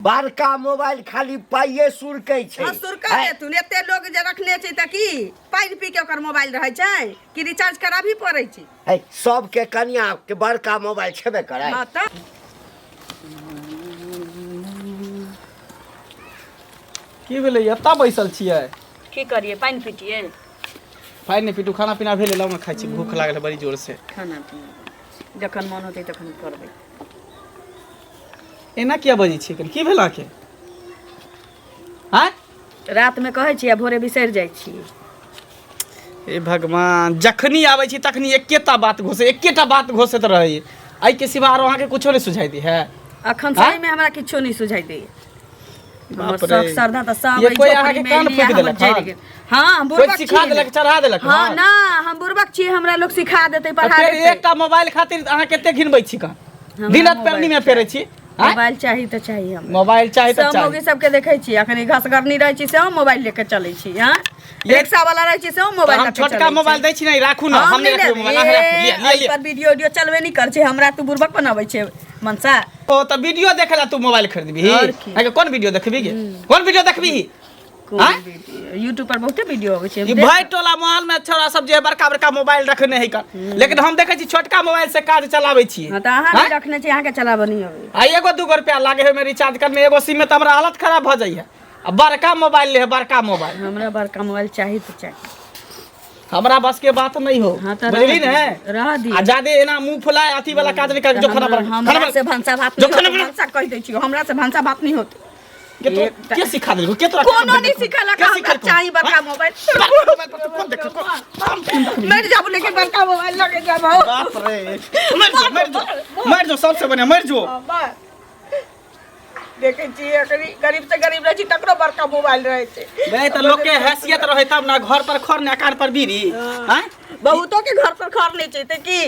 बड़का मोबाइल खाली पाइए सुरकै छै। सुरका तू एते लोग जे रखने छै त की पाइ पी के ओकर मोबाइल रहै छै कि रिचार्ज कराबी पड़ै छै। सबके कनिया के बड़का मोबाइल छेबे करै। हां त की भेलै एत्ता बैसल छियै? की करिए पाइन पीटिए? पाइन नहीं पीटू, खाना पीना भेलै, लाउ ना खाइ छी, भूख लागल है बड़ी जोर से। खाना पीना जखन मन होतै तखन करबै। एना किया बजै छी? की भेला के? हैं? रात में कहै छी आ भोरे बिसरि जाइ छी। हे भगवान, जखनी आबै छी तखनी एकेटा बात घोषे, एकेटा बात घोषित रहै। आई के सिवा आरो अहाँ के कुछो नहीं सुझाई दी है? अखन सही में हमरा किछो नहीं सुझाई दै। हमर सब सरदा त सब ये कोई अहाँ के कान फूक देलक? हां बुरबक सिखा देलक, चढ़ा देलक। हां ना हम बुरबक छी, हमरा लोग सिखा देतै, पढ़ा देतै। एकटा मोबाइल खातिर अहाँ केते घिनबै छी का? दिनत पेरनी में फेरै छी। मोबाइल चाहिए तो चाहिए, हम मोबाइल चाहिए तो चाहिए। सब सबके देखै छी अखन घसगरनी रहै छी से हम मोबाइल लेके चलै छी। हां रिक्शा वाला रहै छी से हम मोबाइल लेके चलै छी। हम छोटका मोबाइल दै छी नहीं, राखू ना, हम नहीं रखबो मोबाइल, अहाँ राखू, ले ले। पर वीडियो चलबे नहीं कर छै, हमरा तू बुरबक बनाबै छै मनसा। ओ त वीडियो देखेला तू मोबाइल खरीदबी? आगे कौन वीडियो देखबी गे? कौन वीडियो देखबी? यूट्यूब पर बहुते वीडियो आबै छै। भाई टोला मोहल्ला में छोरा सब जे बड़का बड़का मोबाइल रखने है का, लेकिन हम देखे छी छोटका मोबाइल से काज चलाबै छी। हां त अहाँ भी रखने छी, अहाँ के चलाबो नहीं आबै। आ एगो 2 रुपया लागे है में रिचार्ज करने, एगो सिम में त हमरा हालत खराब भ जाई है। अब बड़का मोबाइल ले है, बड़का मोबाइल। हमरा बड़का मोबाइल चाहिए तो चाहिए, हमरा बस के बात नहीं हो, बुझली ने? रह दी आ जादे एना मुंह फुलाए अथी वाला काज नहीं कर, जो खाना पर हमरा से भांसा बात नहीं, भांसा कह दै छी, हमरा से भांसा बात नहीं होत। के सिखा देलको? के तोरा कोनो नहीं सिखला का? हमरा चाहिए बड़का मोबाइल। कौन देख मर जाबो, लेकिन बड़का मोबाइल लगे जाबो। बाप रे, मर जो सबसे बढ़िया मर जो। देखे छी गरीब से गरीब रह छी तकरो बड़का मोबाइल रहे छै। बे त लोग के हैसियत रहे तब ना, घर पर खर ने आकार पर बीरी। हैं? बहुतो के घर पर खर नहीं छै त की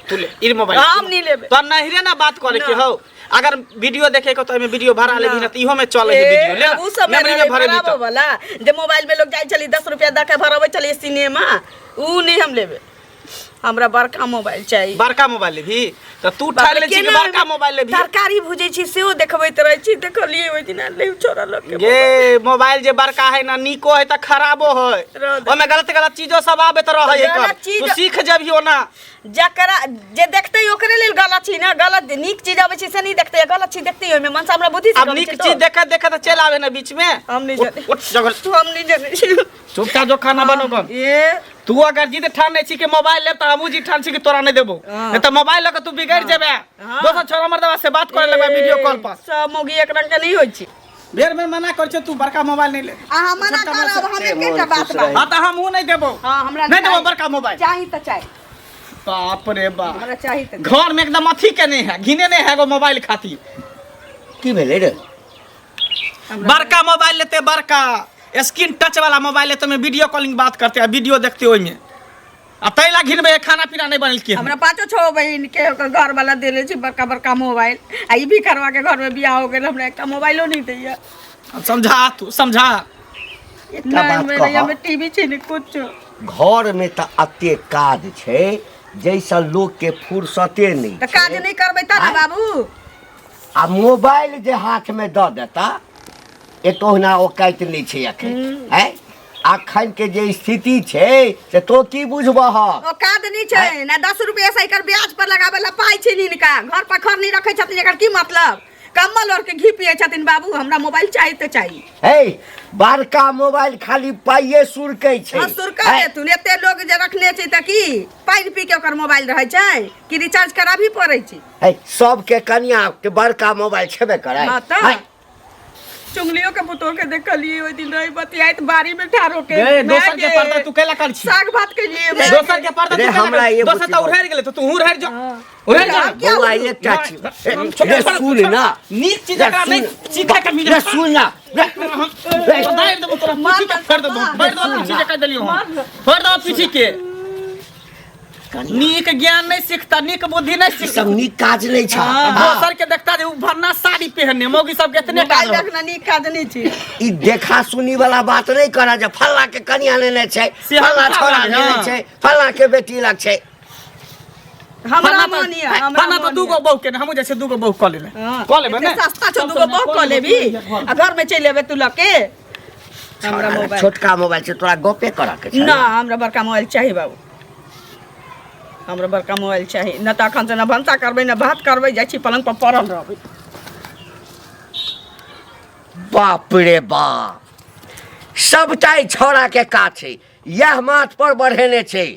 तू ले ई मोबाइल, हम नहीं लेबे। तो नहिरे ना बात करे के हो। अगर वीडियो देखे को तो एमे वीडियो भरा लेबी ना, त इहो में चले है वीडियो ले। उ सब में भरे दी तो वाला जे मोबाइल में लोग जाय चली 10 रुपया द के भरबै चली सिनेमा, उ नहीं हम लेबे। हमरा बड़का मोबाइल चाहिए। बड़का मोबाइल लेबी त तू ठाड़ ले छी कि बड़का मोबाइल लेबी? तरकारी भुजै छी सेहो देखबैत रहै छी, देखलिए ओइ दिन ले छोरा लोग के। ये मोबाइल जे बड़का है ना, निको है त खराबो है, ओमे गलत गलत चीजो सब आबे त रहै है। तू सीख जबियो ना, जकरा जे देखतै ओकरे लेल गलत छी ना। गलत नीक चीज आबै छै से नहीं देखतै, गलत चीज देखतै ओइ में मन से हमरा बुद्धि से। अब नीक चीज देखत देखत चल आवे ना बीच में। हम नहीं जाने, उठ जगल, हम नहीं जाने। चुपचाप जो खाना बनो कम। ये तू अगर जिद ठान नहीं छी के मोबाइल ले त हमहू जी ठान छी के तोरा नहीं देबो, नहीं त मोबाइल लेके तू बिगड़ जेबे। दोसर छोरा मर्दवा से बात करे लगबे वीडियो कॉल पर। सब मोगी एक रंग के नहीं होय छी। बेर में मना कर छ, तू बड़का मोबाइल नहीं ले। आ मना करब, हम एकेटा बात बा। हां त हमहू नहीं देबो। हां हमरा नहीं देबो बड़का मोबाइल। चाहिए त चाहिए, बाप रे बाप, हमरा चाहिए त। घर में एकदम अथी के नहीं है, घिने नहीं है गो मोबाइल खातिर। की भेलै रे? बड़का मोबाइल लेते, बड़का स्क्रीन टच वाला मोबाइल लेते, में वीडियो कॉलिंग बात करते, वीडियो देखते ओइ में। आ तैला घिनबे खाना पीना नहीं बनल के? हमरा 5-6 बहिन के घर वाला देले छी बड़का बड़का मोबाइल। आ ई भी करवा के घर में बियाह हो गेल, हमरा एकटा मोबाइलो नहीं दैया। समझा, तू समझा। एकटा बात मेरे कह, यहाँ में टीवी छै नहीं कुछ। घर में त अते काज छै जैसा लोग के फुर्सते नहीं त काज नहीं करबै त ना बाबू। आ मोबाइल जे हाथ में द देता एतोहना औकात नहीं छै अखन। हैं? अखन के जे स्थिति छै से तो की बुझबह? औकात नहीं छै ना, 10 रुपया से एकर ब्याज पर लगाबे ला पाई छै नीनका। घर पर खर नहीं रखै छथिन, एकर की मतलब? कम्बल और के घी पिए छथिन बाबू। हमरा मोबाइल चाहिए तो चाहिए। हे बड़का मोबाइल खाली पाइए सुरकै छै। सुरका तू एते लोग जे रखने छै त की पाइ पी के ओकर मोबाइल रहै छै कि रिचार्ज कराबी पड़ै छै। हे सबके कनिया के बड़का मोबाइल छेबे करै। हां त चुंगलियों के पुतो के देखलिए ओइ दिन रही बतियाइत बारी में ठारो के। दोसर के पर्दा तू केला कर छी? साग भात के लिए दोसर के पर्दा तू हमरा ये दोसर त उड़हर गेले त तू उड़हर जो, उड़हर जा। बउआ एकटा छी, रे सुन ना, नीक चीज एकरा नहीं सीखा के मिले। रे सुन ना, दाइ देबो तोरा पीठी के फेर देबो, बैठ दो पीठी के कह देलियो हम, फेर दो पीठी के। नीक ज्ञान नहीं सीखता, नीक बुद्धि नहीं सीखता, सब नीक काज नहीं छ। दोसर के देखता जे भरना साड़ी पहनने मौगी सब कितने काज देखना नीक काज नहीं छै। ई देखा सुनी वाला बात नहीं करा जे फल्ला के कनिया लेने छै, फल्ला छोरा लेने छै, फल्ला के बेटी लग छै। हमरा मानिए खाना तो दूगो बहु के हम जैसे दूगो बहु कऽ लेले कऽ लेबे ने सस्ता छ दूगो बहु कऽ लेबी आ घर में चलि एबे तू लके हमरा मोबाइल छोटका मोबाइल से तोरा गपे करा के छै ना हमरा बड़का मोबाइल चाहिए बाबू हमरा बड़का मोबाइल चाहिए न त अखन से न भंसा करबै न भात करबै जाइ छी पलंग पर पड़ल रहबै बाप रे बाप सबटा छौड़ा के काज छै यह माथ पर बढ़ेने छै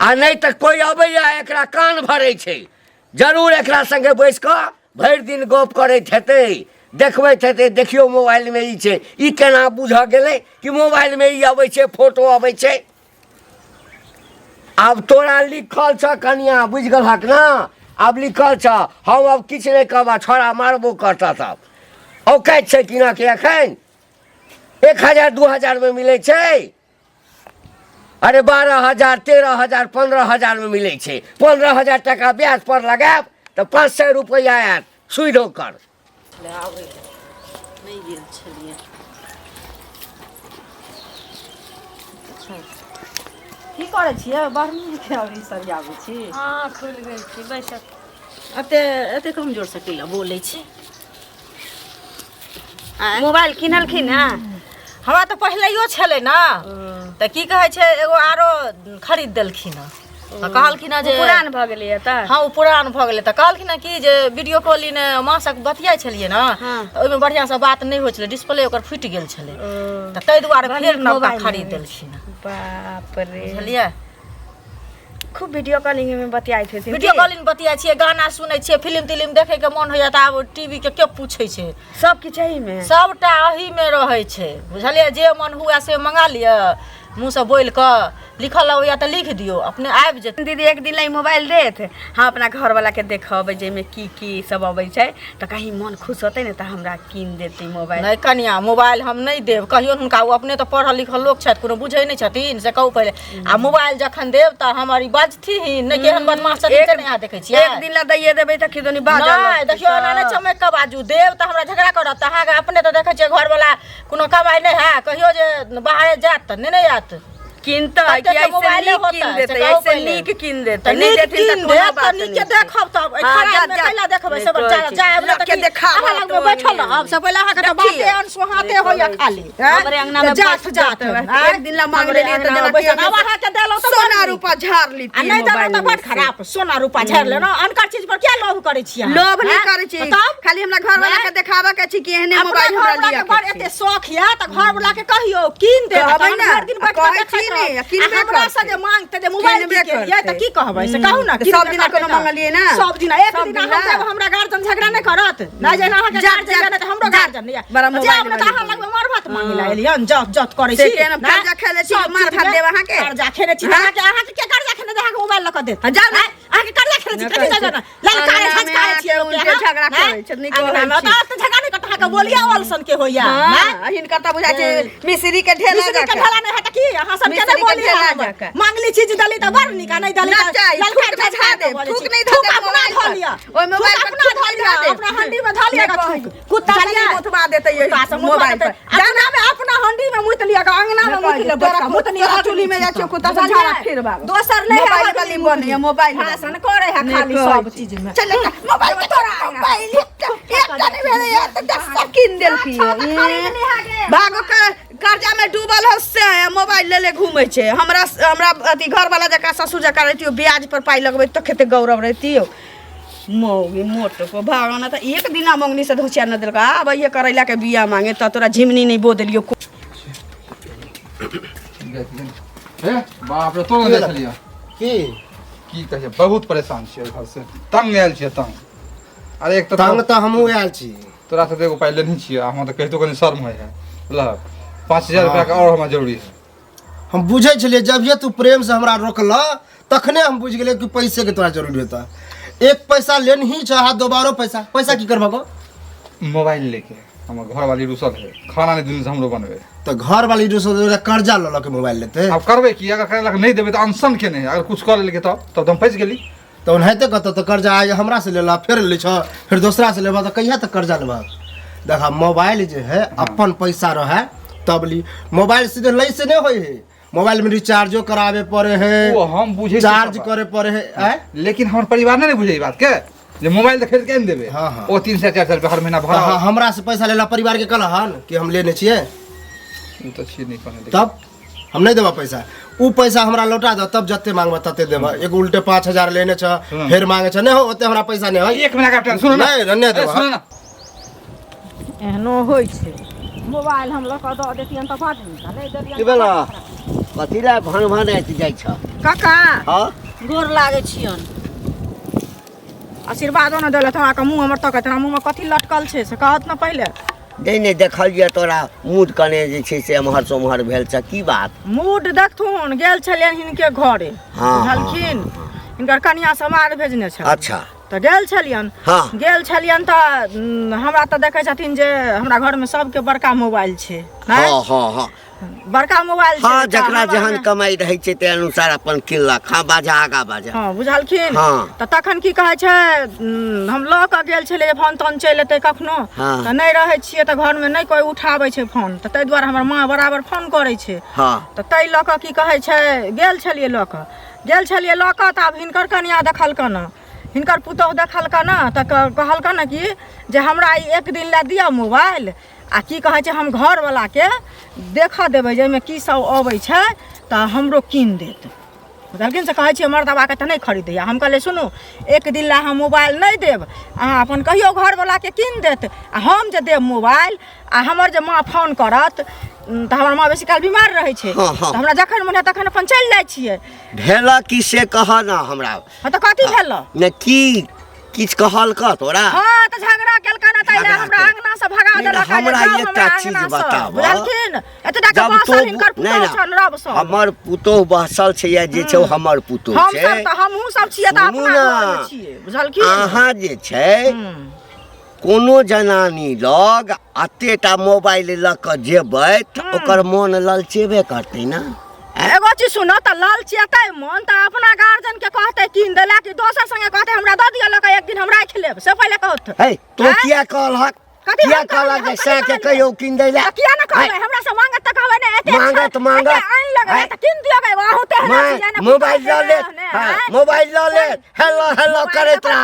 आ नहीं तो कोई अबैया एकरा कान भरै छै जरूर एकरा संगे बैस कऽ भरि दिन गप करैत हेतै देखबैत हेतै देखियो मोबाइल में ई छै ई केना बुझ गेलै कि मोबाइल में ई अबै छै फोटो अबै छै आब तोरा लिखल छ कनिया बुझ गेलहक ना आब लिखल छ हम अब किछु नहीं कहबा छोड़ा मारबो करता तब औकात छै कि ना के एखन 1000 2000 में मिलै छै अरे 12,000 13,000 15,000 में मिलै छै 15,000 टका ब्याज पर लगाब तो 500 रुपया आयत सुइधो कर नहीं गेल छलिए की करे छियै बरनी के अभी सरियाबै छी हां खुल गेल छी बैसक एते कमजोर से किला बोलै छी मोबाइल किनलखिन है हमरा तो पहिलेयो छलै ना त की कहै छै एगो आरो खरीद देलखिन त कहलखिन जे पुरान भ गेलै त हां उ पुरान भ गेलै त कहलखिन कि जे वीडियो कॉलिंग मासक बतियाइ छलिए ना त ओइमे बढ़िया से बात नहीं होइ छलै डिस्प्ले ओकर फुट गेल छलै त तै दुआरे फेर नवका खरीद देलखिन बाप रे बुझलिए खूब वीडियो कॉलिंग में बतियाइ थे वीडियो कॉलिंग बतियाइ छियै गाना सुनै छियै फिल्म तिल्म देखे के मन होइया त आब टीवी के के पूछै छै सब किछ एही में सबटा अही में रहै छै बुझलिए जे मन हुआ से मंगा लिया मुंह से बोल के लिखल होइया त लिख दियो अपने आबि जेतै दीदी एक दिन लाई मोबाइल देत हम अपना घर वाला के देखबै जे में की सब अबै छै त कहीं मन खुश होतै ने त हमरा कीन देती मोबाइल नहीं कनिया मोबाइल हम नहीं देब कहियो हुनका ओ अपने तो पढ़ल लिखल लोग छथि कोनो बुझै नहीं छथिन से कहू पहिले आ मोबाइल जखन देब त हमारी बाजथी ही नहीं केहन बदमाश छथिन से नहीं देखै छियै एक दिन ला दैये देबै त किदोनी बाजल नहीं देखियो ना नहीं चमक के बाजू देब त हमरा झगड़ा करत अहाँ के अपने तो देखै छियै घर वाला कोनो कमाई नहीं है कहियो जे बाहर जात त नहीं आत किनता कि ऐसे नीक किन देते ऐसे नीक किन देते नहीं देथिन त कोनो बात नहीं के देखब त खराब में कैला देखबै सब जाय हमरा के देखाब लगबे बैठल अब सब पहिले अहाँ के त बाते अनसुहाते होया खाली हमरे अंगना में जात एक दिन ला मांग लेलिए त देना पैसा अब अहाँ के देलो त सोना रूपा झाड़ ली आ नहीं देलो त बड़ खराब सोना रूपा झाड़ ले ना अनकर चीज पर क्या लोभ करै छी अहाँ लोभ नहीं करै छी खाली हमरा घर वाला के देखाबा के छी कि एहने मोबाइल हमरा लिया के बड़ एते शौक या त घर वाला के कहियो कीन दे हर दिन बैठ के हमरा से जे मांगते जे मोबाइल के लिए त की कहबै से कहू ना कि सब दिन कोनो मांगलिए ना सब दिन एक दिन हम जब हमरा गार्जियन झगड़ा नहीं करत ना जे अहाँ के गार्जियन त हमरो गार्जियन नहीं बड़ा मोबाइल त अहाँ लगबे मार भात मांगे ला एलियन जत करै छी से केना कर्जा खेले छी मार भात देब अहाँ के कर्जा खेले छी अहाँ के कर्जा खेले अहाँ के मोबाइल लक देत जाओ ना अहाँ के कर्जा खेले छी कथि जाना ललकारे झचकारे छी उनके झगड़ा करे छ नहीं कहै छी त झगड़ा नहीं करत अहाँ के बोलिया वालसन के होया हां हिनका त बुझा छै मिस्री के ढेला मिस्री के ढेला नहीं है त की अहाँ सब के नहीं बोलिया मांगली चीज दली त बड़ निका नहीं दली त ललकार झचका दे थूक नहीं धो अपना धो लिया ओय मोबाइल पर अपना धो लिया अपना हंडी में धो लिया कुत्ता लिया मुतवा देते ये मोबाइल पर जाना में अपना हंडी में मुत लिया अंगना में मुत लिया तोरा मुत लिया चुली में जा कुत्ता से झाड़ा फिर बाबू दोसर नहीं मोबाइल वाली बन है मोबाइल भाषण करे है खाली सब चीज में चल मोबाइल में तोरा मोबाइल एक तने भेले यार त 10 किन देल की भागो के कर्जा में डूबल हो से मोबाइल ले ले घूमै छै हमरा अथी घर वाला जका ससुर जका रहतियो ब्याज पर पाई लगबै त खेते गौरव रहतियो मौगी मोटो को भागना त एक दिना मंगनी से धोचिया न देलका अब ये करैला के बिया मांगे त तोरा झिमनी नहीं बो देलियो हे बाप रे तो देख लिया की कहे बहुत परेशान छियै घर से तंग आयल छियै तंग अरे एक तंग त हमहू आयल छी तोरा से एगो पाइ लेनी छियै हम त कहितो कनी शर्म होय है बुझल 5000 रुपया के और हमरा जरूरी है हम बुझै छलिए जब ये तू प्रेम से हमरा रोकल तखने हम बुझ गेलिए कि पैसे के तोरा जरूरी होता एक पैसा लेन ही चाहा दोबारा पैसा की करबा को मोबाइल लेके हमर घर वाली रुसल है खाना नहीं दिन से हमरो बनबे तो घर वाली जो कर्जा ल के मोबाइल लेते अब करबे की अगर करे नहीं देबे तो अनशन के नहीं अगर कुछ कर लेके तब हम फंस गेली तो उन्हें कहते तो कर्जा आज हमरा से लेला फिर ले छ फिर दूसरा से लेबा तो कहिया तक कर्जा लेबा देखा मोबाइल जो है अपन पैसा रहे तब ली मोबाइल सीधे लै से नहीं होय है मोबाइल में रिचार्जो करावे पड़े वो है, हम बुझे चार्ज करे पड़े है। आय? लेकिन हमारे परिवार नहीं बुझे ई बात के जे मोबाइल खरीद के देबे हाँ, हाँ। ओ 300 400 रुपया हर महीना भरा हाँ, हमरा से पैसा लेला परिवार के कहन कि हम लेने छिए, उ तो छी नहीं कहने तब हम नहीं देबा पैसा। उ पैसा हमरा लौटा दो, तब जते मांगबा तते देबा। एक उल्टे 5000 लेने छ, फिर मांगे छ, नहीं हो ओते हमरा पैसा नहीं है। 1 महीना का टाइम सुनो ना नहीं, रन्ने देबा। सुनो ना एहनो होइ छै मोबाइल हम लऽ कऽ दऽ देतियन तऽ बड नीक नहि की देतियन भेला कथी ला भन भन आइत जाइ छ काका हाँ गोर लागै छियन आशीर्वादो न देलत हमरा के मुंह हमर तकत हमरा मुंह में कथी लटकल छै से कहत न पहिले नहीं देखलिए तोरा मूड कने जे छै से एम्हर से ओम्हर भेल छ की बात मूड देखथुन गेल छलियन हिनके घरे हाँ, बुझलखिन हिनकर कनिया समाद भेजने छ अच्छा तऽ गेल छलियन हाँ। गेल छलियन तऽ हमरा तऽ देखै छथिन जे हमरा घर में सबके बड़का मोबाइल छै हाँ हाँ हाँ बड़का मोबाइल छै हाँ तऽ जकरा हमरा जहन में- कमाई रहै छै ते अनुसार अपन किनलक हाँ बाजा आगा बाजा हाँ बुझलखिन हाँ। तऽ तखन की कहै छै हम लऽ कऽ गेल छलियै फोन तोन चलि एतै कखनो हाँ। तऽ नहि रहै छियै तऽ घरमे नहि कोइ उठाबै छै फोन तऽ ताहि दुआरे हमर माँ बराबर फोन करै छै हाँ तऽ ताहि लऽ कऽ की कहै छै गेल छलियै लऽ कऽ तऽ आब हिनकर कनिया देखलकन न हिनकर पुतहु देखलकन न तऽ कहलकन न कि जे हमरा ई एक दिन लए दिअ मोबाइल आ की कहै छै हम घरवलाके देखऽ देबै जे एहिमे की सब अबै छै तऽ हमरो कीन देत बुझलखिन से कहै छियै मर्दबाके तऽ नहि खरीदैया हम कहलियै सुनू एक दिन लए हम मोबाइल नहि देब अहाँ अपन कहियो घरवलाके कीन देत आ हम जे देब मोबाइल आ हमर जे माँ फोन करत तऽ हमर माँ बेसी काल बीमार रहै छै हाँ, हाँ। तऽ हमरा जखन मोन तखन अपन चलि जाइ छियै भेल की से कह ना हमरा हाँ तऽ कथी भेल ने की किछ कहल का तोरा हाँ तऽ झगड़ा केलकन न ताहि लए झगड़ा हमरा केल- अंगना से भगा नहीं, देलक हमरा जाउ एकटा हमरा चीज अंगना से। बताबऽ। बुझलखिन एतटा के जब बासल हिनकर तो नहीं पुतहु छन रब ना सब हमर पुतोह बहसल छै या जे छै हमर पुतोह हम छै सब तऽ हमहूँ सब छियै तऽ सुनू अपना ना, घरमे छियै बुझलखिन अहाँ जे छै हम्म। कोनो जनानी लग अतेटा मोबाइल लऽ कऽ जेबै तऽ ओकर मोन ललचेबे करतै ना एगो चीज सुनो तऽ लालचेतै मन तऽ अपना गार्जियन के कहतै कीन देला कि दोसर संगे कहतै हमरा दऽ दिअ लऽ कऽ एक दिन हमरा राखि लेब से पहिले कहत हे तो हैं? किया कहलहक कथी किया हम कहलक कहबै? जे से के कहियो किन दै ला तऽ किया न कहबै हमरा से मांगत तऽ कहबै ने एते मांगत, अच्छा, मांगत। एते आइन लगे हैं? तऽ कीन दियौ गए आहू ते मैं मोबाइल लऽ ले हाँ मोबाइल लऽ ले हेलो हेलो करैत रह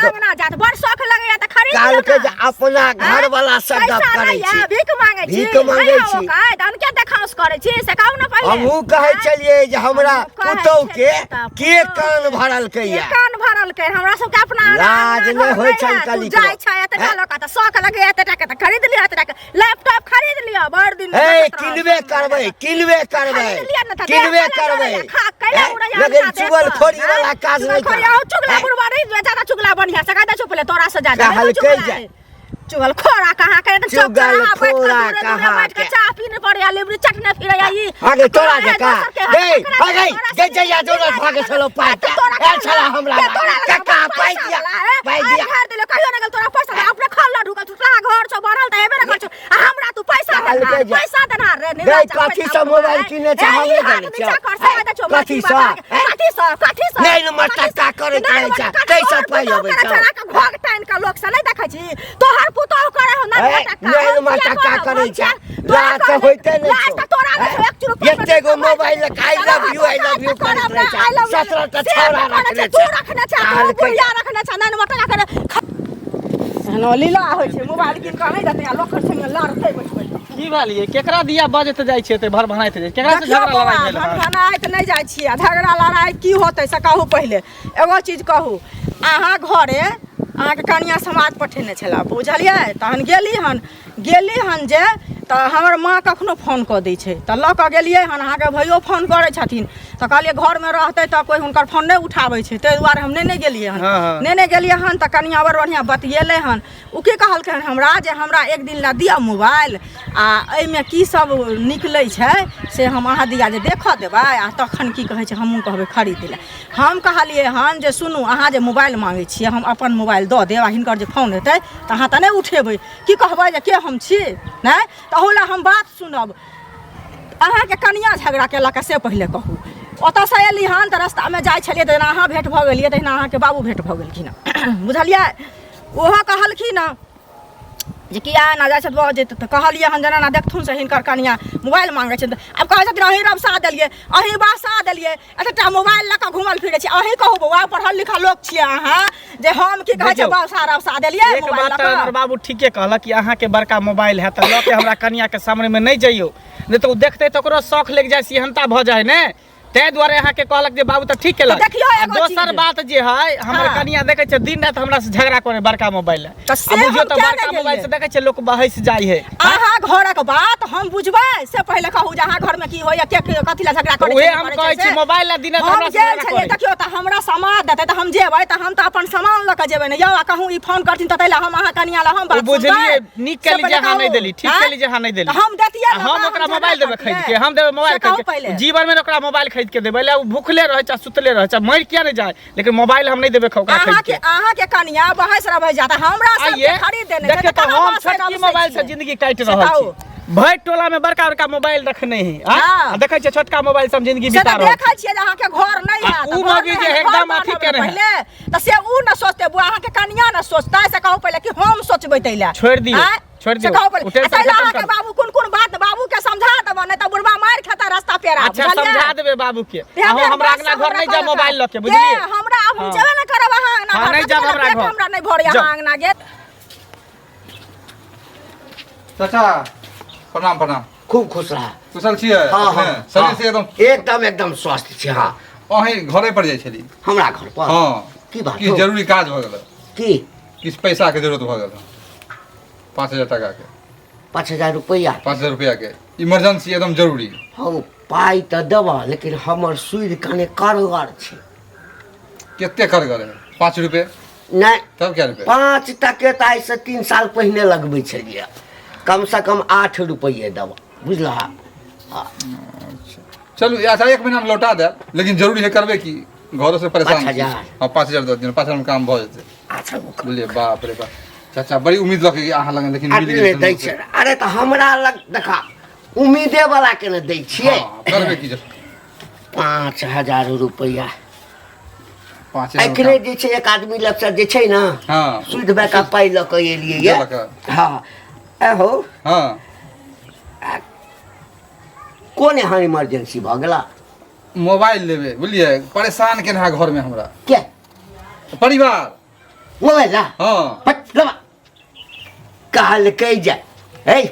अंगना जात बड़ शौक लगैया तऽ खरीद काल लियौ के न। जे अपना घर वाला से गप पैसा करै नहि छी यऽ, भीख मांगै छी भीख मांगै छी। धन के देखाउस करै छी से कहू न पहिले हमहू कहै छलियै जे हमरा हमहूँ कहै पुतोह के छलियै तऽ के कान भरल के कैया कान भरल के हमरा सबके अपना लाज अंगना नहि घर होइ नहि छनि यऽ। कली तू जाइ को। छै एतटा हैं? लोक तऽ शौक लगैया एतटा के तऽ खरीद लिअ एतटा के लैपटॉप खरीद लिअ बड़ दिन हे देखैत रहब। किनबे करबै किनबे करबै खरीद लिअ न तऽ किनबे देख करबै लिअ, खा कैला हैं? उड़ैया लेकिन हमरा देख चुगल कऽ, खोरी हैं? वाला काज नहीं चुगलखोरी, कर आहो चुगला बुढ़वा नहीं ज्यादा चुगला बढ़िया से कहता चुप ले तोरा से ज्यादा कहल नहीं कहि चुगला जाए। है। चुगल खोरा कहाँ के चुप चुगल रहा, बैठ के खोरा दूरे दूरे कहाँ बैठ के के। चाय पीने पड़े या लिबरी चटने फिरे या ई आगे तोरा है, जका दोसर के गई हाथ पकड़ा आगे तोरा गई से जया जोरा भागे चलो पाई तो तोरा ए चला हमरा ते तोरा लगा काका पाई पैसा दिया वाला है। पाई आई दिया घर दिले कहियो न गेल तोरा पैसा दे, अपने खल्ला ढुकल तू तोरा घर छौ बनल त हेबे न कर छौ आ हमरा तू पैसा कहल दे के जा। पैसा देना रे गई कथी से मोबाइल किने छ हमे जाने छ कथी से कथी से नहीं न मटका करैत रहै छ कैसे पाई अबै छ घोग टाइन का लोक से नहीं देखै छी तोहर पुतोह करे हो ए, नहीं न मटका करै छ लाज त होइते नै छ एते गो मोबाइल आई लव यू करैत रहै छ 17 टा छोरा रखने छ कहल के जा। लीला होइ छै मोबाइल किन कऽ नहि देतै आ लोक संगे लड़तै बैठबै की भेलिए केकरा दिया बजत जाइ छै ते भर भनाइत जाइ केकरा से झगड़ा लड़ाई भेल है? भनाइत नहि जाइ छियै आ झगड़ा लड़ाइ की होतै से कहू पहिले एगो चीज कहू अहाँ घरे अहाँके कनिया समाज पठेने छला बुझलियै तहन गेली हन जे तऽ हमर माँ कखनो फोन कऽ दै छै तऽ लऽ कऽ गेलियै हन अहाँके भैयो फोन करै छथिन तऽ कहलियै घरमे रहतै तऽ कोइ हुनकर फोन नहि उठाबै छै ताहि दुआरे हम नेने गेलियै हन हाँ, हाँ। नेने गेलियै हन तऽ कनिया बड़ बढ़िआँ बतियेलै हन ओ की कहलकै हन हमरा जे हमरा एक दिन ला दिअ मोबाइल आ एहिमे की सब निकलै छै से हम अहाँ दिया जे देखऽ देबै आ तखन की कहै छै हमहूँ कहबै खरीद लए हम कहलियै हन जे सुनू अहाँ जे मोबाइल मांगै छियै हम अपन मोबाइल दऽ देब आ हिनकर जे फोन हेतै तऽ अहाँ तऽ नहि उठेबै की कहबै जे के हम छी नहि तऽ ओहि लए हम बात सुनब अहाँके कनिया झगड़ा केलक से पहिले कहू ओतऽसँ एली हन तऽ रस्तामे जाइ छलियै तहिना अहाँ भेँट भऽ गेलियै तहिना अहाँके बाबू भेँट भऽ गेलखिन बुझलियै ओहो कहलखिन जे किया ना जाइ छै भऽ जेतै तऽ कहलिए हन जना ना देखथुन से हिनकर कनिया मोबाइल मांगे छै अब कहै छथिन अहीं रबसा देलिए अहीं बासा देलिए एतटा मोबाइल लऽ कऽ घुमल फिरै छी अहीं कहू बौआ पढ़ल लिखल लोक छियै अहाँ जे हम की कहै छै बासा रबसा देलिए एक मोबाइल बात लऽ हमर कऽ बाबू ठीके कहलक कि अहाँ के बड़का मोबाइल है तऽ लऽ के हमरा कनिया के सामने में नहीं जाइयो नहीं तो देखते तो ओकरो शौक लग जाय सिहनता भ जाय ने तै दुआरे अहाँ के कहलक जे बाबू तऽ ठीक केलक देखियौ एगो दोसर चीज। बात जे है हमर हाँ। कनिया देखे छै दिन रात हमरा से झगड़ा करे बड़का मोबाइल है तऽ से अब बुझियो हम तऽ किया बड़का नहि मोबाइल से गेलियै? देखे छै लोक बहस जाय है अहाँ घरक बात हम बुझबै से पहिले कहू जे अहाँ घर में की होइए के कथी लए झगड़ा करै उहे छै, हम करै कहै छै छी से। मोबाइल ला दिन रात हम हमरा से गेल झगड़ा छलियै करे देखियो तऽ हमरा सामान देतै तऽ हम जेबै तऽ हम तऽ अपन सामान लऽ कऽ जेबै ने यौ आ कहूँ ई फोन करथिन तऽ तैला हम अहाँ कनिया लए हम बात बुझलिए सुनबै। नीक से केली जे पहिले अहाँ नहीं कहू। देली ठीक आँय? केली जे अहाँ नहीं देली तऽ हम दैतियै आ ने, हम ओकरा ओकरा हम मोबाइल देबै झगड़ा खरीद के करतियै। हम देबै मोबाइल से कहू खरीद के पहिले। जीवन में ओकरा मोबाइल खरीद के देबै ले भूखले रहे चाहे सुतले रहे चाहे मर किया नहीं जाए लेकिन मोबाइल हम नहीं देबै ओकरा खरीद के अहाँ के कनिया बहस रह जाता हमरा सब आइए खरीद देने देखे तो हम छोटकी मोबाइल से जिंदगी काट रहल छी भर टोला में बड़का बड़का मोबाइल रखने ही हाँ। देखे छियै छोटका मोबाइल से हम जिंदगी से बिता तऽ रहल छी देखै छियै जे अहाँके घर नहि आ है उ मौगी जे एकदम अथी केने है। तऽ से उ न सोचते बुआ अहाँके कनिया न सोचता से कहू पहिले कि हम सोचबै तैला छोड़ दियौ, छोड़ दियौ। उठे उठे से अहाँके खत्म बाबू कोन बात बाबू के समझा देबो नहीं तऽ बुढ़वा मार खाता रास्ता पेरा अच्छा समझा देबै बाबू के अहाँ हमरा अंगना घर नहीं जा मोबाइल लऽ के बुझलिए हमरा अब हम हाँ। जेबे न करब अहाँ अंगना हाँ, घर नहीं जाब हमरा घर। हमरा नहीं भरे जाउ। अहाँ अंगना गेट चाचा प्रणाम प्रणाम खूब खुश रहा कुशल छियै हाँ अपने? हाँ शरीर हाँ। से एकदम एकदम एकदम स्वस्थ छी हाँ अहीं घरे पर जाइ छली हमरा घर पर हाँ की बात किछु हो? जरूरी काज भऽ गेल की किछु पैसा के जरूरत भऽ गेल 5,000 टका के 5,000 रुपया 5,000 रुपया के इमरजेंसी एकदम जरूरी हम पाइ तऽ देबऽ लेकिन हमर सूर्य कने कारगर छै कते कर गए 5 रुपए नहि तब क्या रुपए 5 टके तऽ आइ से 3 साल पहिने लगबै छलियै कम से कम 8 रुपये देबऽ बुझलहा चलू अच्छा 1 महीना में लौटा दे लेकिन जरूरी है करबे की घरों से परेशान 5,000 हाँ 5,000 दे दिन 5,000 में काम भऽ जेतै अच्छा बुझलिए बाप रे बाप चाचा बड़ी उम्मीद रखे अहाँ लग लेकिन मिल आदमी नहि दै गेल छै अरे तऽ हमरा लग देखा उम्मीदे वाला के ने दै छियै हाँ, करबे की 5,000 रुपया 5,000 एखने जे छै एक आदमी लग से जे छै ने हाँ सुध बेका पाइ लऽ कऽ एलियै ये देलक है। हाँ एहो हाँ कोन एहन इमरजेंसी भऽ गेला मोबाइल लेबे बुझलिए परेशान केना है घर में हमरा के परिवार मोबाइल ला हाँ हट लबा कहल कहि जाय हे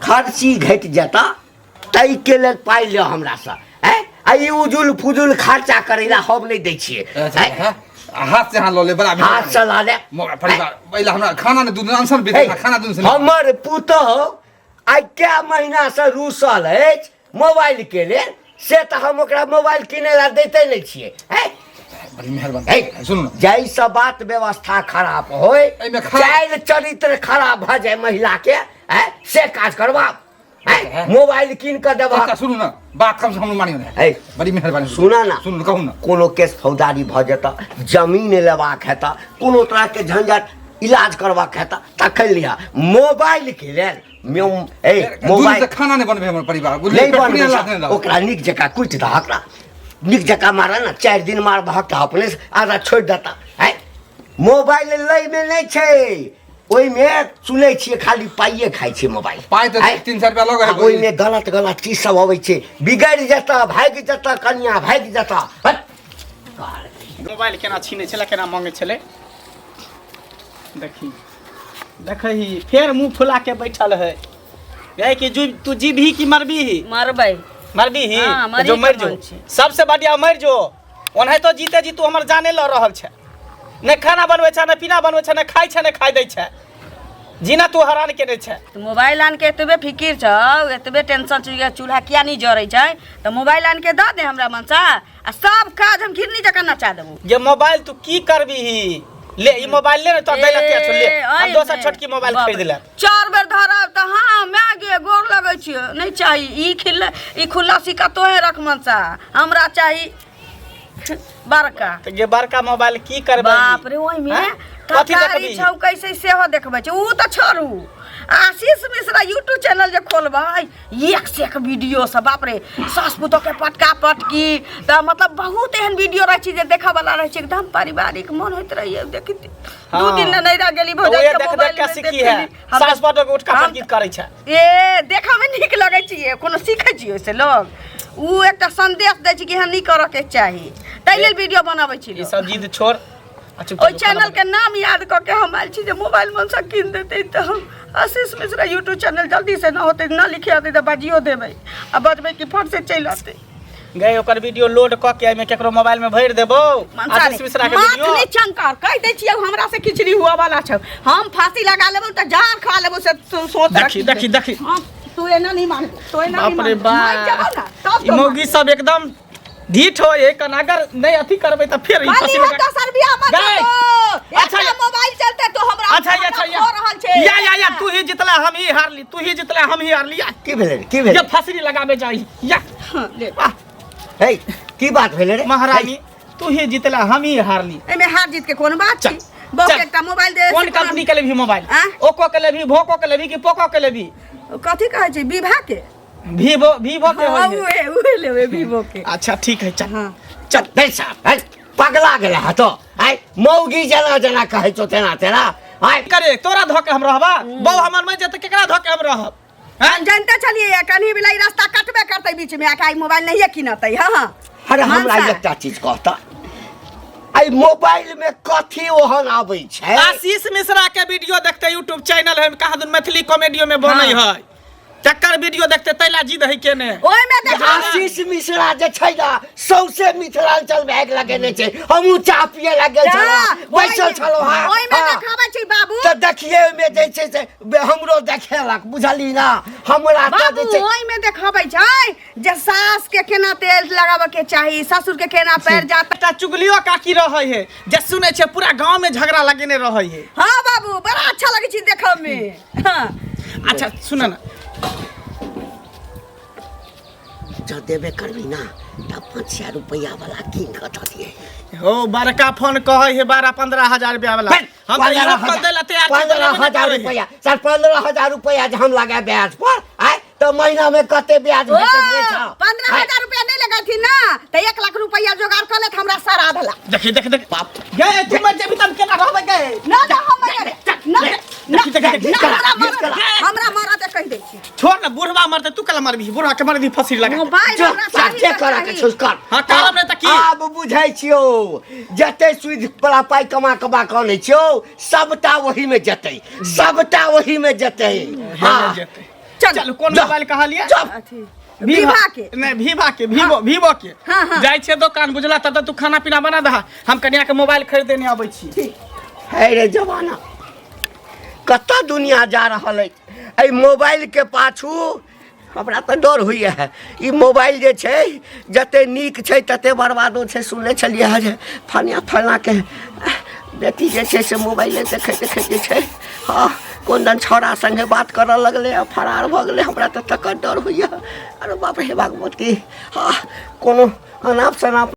खर्ची घटि जेता ताहिके लेल पाइ लिअ हमरासँ है आ ई उजुल फुजुल खर्चा करै ला हम नहि दै छियै अच्छा, हैं? हाँ, हाथ से हाथ लो ले बड़ा हाथ चला ले मोबाइल परिवार पहले हमरा खाना ने दूध आंसर भी देना खाना दूध से नहीं। हमर पुतहु आइ कए महीना से रूसल अछि मोबाइल के लेल से तऽ हम ओकरा मोबाइल किनै ला दैते नहि छियै हैं? बड़ी मेहरबानी हे, सुनू ना जाहि से बात व्यवस्था खराब होय एहिमे खराब- चाइल चरित्र खराब भऽ जाय महिला के हैं, से काज करबा हैं? मोबाइल कीन कऽ देबा चाचा सुनू ना बात कम से कम मानियो ना हे, बड़ी मेहरबानी सुना ना सुनू कहू ना कोनो केस फौजदारी भऽ जेता जमीन लेबाक हेता कोनो तरह के झंझट इलाज करबाक हेता तखन लिहा मोबाइल के लेल दूध से मोबाइल खाना नहीं बनबे हमर परिवार बुझलिए नहीं पेट पुनिया बनबै लाख नहीं छै, लाओ। ओकरा नीक जकाँ कुटि दहक ना नीक जकाँ मारा ना 4 दिन मार दहक तऽ अपने से आधा छोड़ि देता है मोबाइल लैमे नहि छै ओहिमे सुनै छियै खाली पाइए खाइ छै मोबाइल पाइ तऽ हैं? 300 रुपया लगे है आ ओहिमे गलत गलत चीज सब अबै छै बिगड़ि जेता भागि जेता कनिया भागि जेता हट। मोबाइल केना छीने छले केना मांगे छले देखी देखही फेर मुंह फुला के बैठल है यही कि तू जीभी की मरबी ही मरबै मरबी ही हाँ, तो जो मरी मर के जो मन छै। सबसे बढ़िया मर जो ओनाहे तो जीते जी तू हमर जाने ल रहल छै ने खाना बनबै छै ने पीना बनबै छै ने खाइ छै ने खाइ दै छै जीना तू हैरान केने छै तो मोबाइल आन के एतबे फिकिर छौ एतबे टेंशन छौ जे चूल्हा किया नहीं जरै छै तो मोबाइल आन के दऽ दे हमरा मनसा आ सब काज हम घिरनी जकाँ नचा देबो ये मोबाइल तू की करबी ही ले ई मोबाइल ले तो दै लतिया छो ले हम दोसर छोटकी मोबाइल खरीद ले 4 बेर धरब तऽ हाँ मागे गोर लगै छियै नहीं चाही ई खुला सिक्का तोहे रख मनसा हमरा चाही बड़का तो ये बड़का मोबाइल की करबै बाप रे ओइ में हैं? कथी कथारी देखबी छौ कैसे सेहो देखबै छै ऊ त छोड़ू आशीष मिश्रा यूट्यूब चैनल जे खोलबै एक से एक वीडियो सब बाप रे सास पुतोह के पटका पटकी त मतलब बहुत एहन वीडियो रहै छै जे देखा वाला रहै छै एकदम पारिवारिक मन होइत रहै देखित दू दिन न नैरा गेली तो भौजाई ये के देख मोबाइल देख के में सीखी देखली। है हम सास पटो के उठका हम- पटकी करै छै ए देखा में नीक लगै छै कोनो सीखै छियै ओइसे लोग ऊ एकटा संदेश दै छै कि एहन नहीं करऽ के चाही तै लेल वीडियो बनाबै छी ये लोग। सब जिद छोड़ आ चुप ओइ चैनल के नाम याद क के हम आयल छी जे मोबाइल मन से कीन देतै त हम आशीष मिश्रा यूट्यूब चैनल जल्दी से न होतै न लिखे होतै त बाजियो देबै आ बजबै कि फट से चलि आतै गए ओकर वीडियो लोड क के एमे केकरो मोबाइल में भर देबो आशीष मिश्रा के वीडियो माथली चंकार कह दै छियै हमरा से खिचड़ी हुआ वाला छौ हम फांसी लगा लेबौ त जान खा लेबौ से तू सोच देखी देखी देखी तू एना नहीं मान तू एना नहीं बाप रे मान ई मौगी सब एकदम ढीठ हो ये कन अगर नहीं अथी करबै त फिर ई फंसी लगा तो सरबिया मत गए। अच्छा मोबाइल चलते तो हमरा अच्छा अच्छा हो रहल छै या तू ही जितला हम ही हारली तू ही जितला हम ही हारली की भेलै की ये भेलै फंसी लगाबे जाई या हाँ, ले हे की बात भेलै रे महारानी तू ही जितला हम ही हारली एमे हार जीत के कोन बात छै चल, बहु चल। एकटा मोबाइल दे कौन कंपनी के लेबी मोबाइल आँ? ओप्पो के लेबी भोको के लेबी कि पोको के लेबी कथी कहै छै विवाह के वीवो के हाँ, होई उहे लेबे विवो के अच्छा ठीक है चल हाँ चल नहीं साहब है पगला गेला है तो है मौगी जना जना कहै छौ तेना तेना है करे तोरा धोके हम रहबा बहु हमर में जते केकरा धोके हम रहब हम जानते छलिए कहीं भी लाई रास्ता कटबे करते बीच में आका मोबाइल नहीं किनतै हां अरे हमरा मानसा। एकटा चीज कहता आई मोबाइल में कथी ओहन आबै छै आशीष मिश्रा के वीडियो देखते यूट्यूब चैनल है कहा दून मैथिली कॉमेडियो में बनै है चक्कर वीडियो देखते तैला जिद है केने ओइ में देखा आशीष मिश्रा जे छै ना सौसे मिथिलांचल बैग लगेने छै हमहू चाह पिए लगे छलौ बैसल छलौ हां ओइ में देखाबै छै बाबू तो देखिए में जे छै से हमरो देखेलक बुझली ना हमरा तो बाबू जे छै ओइ में देखाबै छै जे सास के केना तेल लगाबे के चाही ससुर के केना पैर जाता एकटा चुगलियो काकी रहै है जे सुनै छै पूरा गांव में झगड़ा लगेने रहै है हां बाबू बड़ा अच्छा लगै छै देखै में हां अच्छा सुन ना जो देबे करबी ना तब 5,000 रुपया वाला कीन के दऽ दिए हो बड़का फोन कहै है 12-15 हजार रुपया वाला हम तो यूज कर देला तैयार 15,000 रुपया सर 15,000 रुपया जे हम लगा ब्याज पर आय तो महीना में कते ब्याज भेटै छै 15,000 रुपया नहीं लगा थी ना तो 1 लाख रुपया जोगाड़ कर ले हमरा सारा भला देखी देख देख बाप गए तुम जेबी तब केना रहबै गए ना ना हम ना देखी हमरा मारा दे कह दे छी छोड़ ना बुढ़वा मरते तू कला मरबी बुढ़वा के मरबी फंसी लगा मोबाइल जो हमरा सारी जे करे के छुस कर हां करब ने त की आब बुझै छियो जते सुध पला पाई कमा कनै छियो सबटा वही में जेतै सबटा वही में जेतै हां चल कौन जा। मोबाइल कहा लिया अथी विवाह के नहीं वीवो के हाँ, हाँ। जाय छे दुकान बुझला तब तू खाना पीना बना दहा हम कन्या के मोबाइल खरीदे नहीं आबै छी है रे जमाना कत्ता दुनिया जा रहल है एहि मोबाइल के पाछू हमरा तऽ डर होइए है ई मोबाइल जे छै जते नीक छै तते बर्बादो छै सुनले छलिए है जे फलना के बेटी जे छै से मोबाइले देखैत देखैत जे छै हाँ कोन दिन छौड़ा संगे बात करऽ लगलै आ फरार भऽ गेलै हमरा तऽ तकर डर होइए अरे बाप रे भगवती हाँ कोनो अनाप शनाप